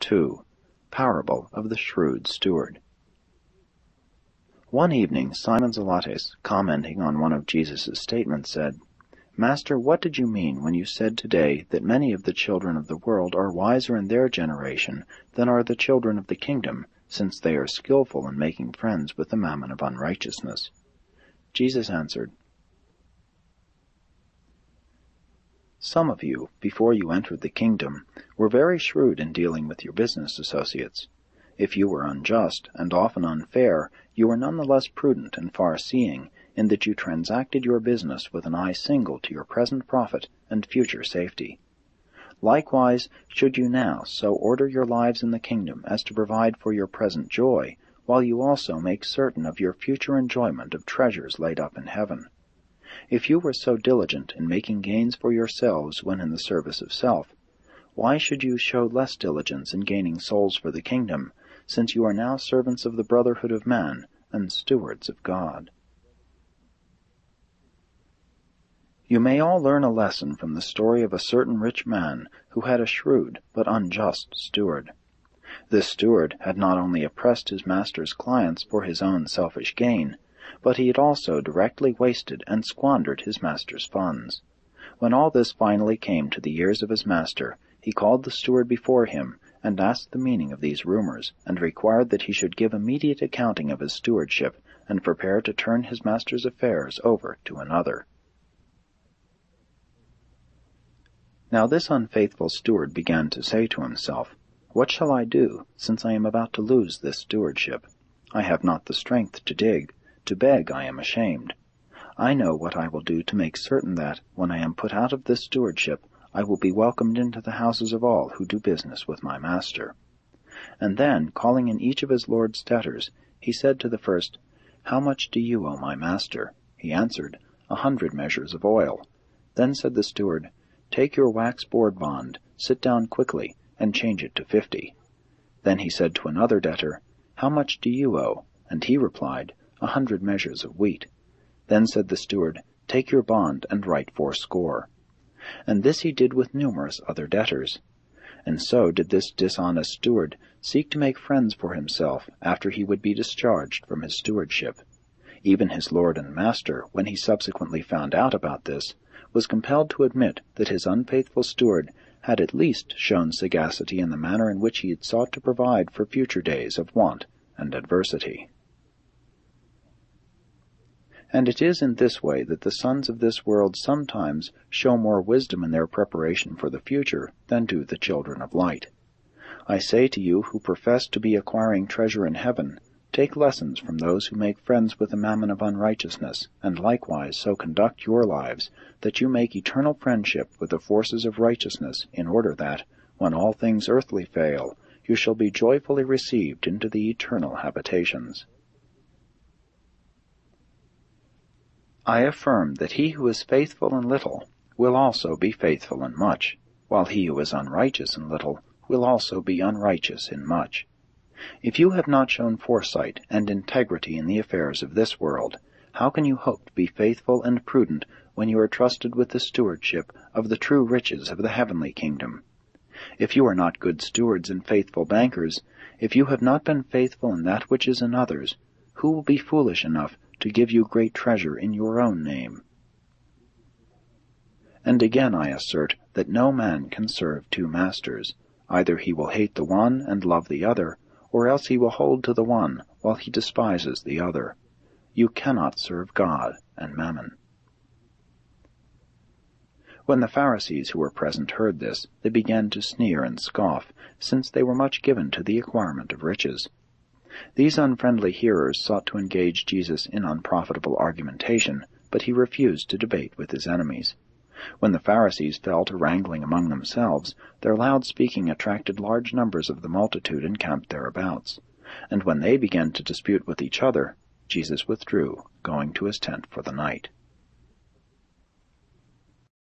2. Parable of the Shrewd Steward. One evening Simon Zelotes, commenting on one of Jesus' statements, said, "Master, what did you mean when you said today that many of the children of the world are wiser in their generation than are the children of the kingdom, since they are skillful in making friends with the mammon of unrighteousness?" Jesus answered, "Some of you, before you entered the kingdom, were very shrewd in dealing with your business associates. If you were unjust, and often unfair, you were nonetheless prudent and far-seeing, in that you transacted your business with an eye single to your present profit and future safety. Likewise, should you now so order your lives in the kingdom as to provide for your present joy, while you also make certain of your future enjoyment of treasures laid up in heaven. If you were so diligent in making gains for yourselves when in the service of self, why should you show less diligence in gaining souls for the kingdom, since you are now servants of the brotherhood of man and stewards of God?" You may all learn a lesson from the story of a certain rich man who had a shrewd but unjust steward. This steward had not only oppressed his master's clients for his own selfish gain, but he had also directly wasted and squandered his master's funds. When all this finally came to the ears of his master, he called the steward before him and asked the meaning of these rumors, and required that he should give immediate accounting of his stewardship, and prepare to turn his master's affairs over to another. Now this unfaithful steward began to say to himself, "What shall I do, since I am about to lose this stewardship? I have not the strength to dig. To beg I am ashamed. I know what I will do to make certain that, when I am put out of this stewardship, I will be welcomed into the houses of all who do business with my master." And then, calling in each of his lord's debtors, he said to the first, "How much do you owe my master?" He answered, 100 measures of oil. Then said the steward, "Take your wax board bond, sit down quickly, and change it to 50. Then he said to another debtor, "How much do you owe?" And he replied, 100 measures of wheat. Then said the steward, "Take your bond, and write 80. And this he did with numerous other debtors. And so did this dishonest steward seek to make friends for himself after he would be discharged from his stewardship. Even his lord and master, when he subsequently found out about this, was compelled to admit that his unfaithful steward had at least shown sagacity in the manner in which he had sought to provide for future days of want and adversity. And it is in this way that the sons of this world sometimes show more wisdom in their preparation for the future than do the children of light. I say to you who profess to be acquiring treasure in heaven, take lessons from those who make friends with the mammon of unrighteousness, and likewise so conduct your lives that you make eternal friendship with the forces of righteousness, in order that, when all things earthly fail, you shall be joyfully received into the eternal habitations. I affirm that he who is faithful in little will also be faithful in much, while he who is unrighteous in little will also be unrighteous in much. If you have not shown foresight and integrity in the affairs of this world, how can you hope to be faithful and prudent when you are trusted with the stewardship of the true riches of the heavenly kingdom? If you are not good stewards and faithful bankers, if you have not been faithful in that which is in others, who will be foolish enough to give you great treasure in your own name? And again I assert that no man can serve 2 masters. Either he will hate the one and love the other, or else he will hold to the one while he despises the other. You cannot serve God and mammon. When the Pharisees who were present heard this, they began to sneer and scoff, since they were much given to the acquirement of riches. These unfriendly hearers sought to engage Jesus in unprofitable argumentation, but he refused to debate with his enemies. When the Pharisees fell to wrangling among themselves, their loud speaking attracted large numbers of the multitude encamped thereabouts. And when they began to dispute with each other, Jesus withdrew, going to his tent for the night.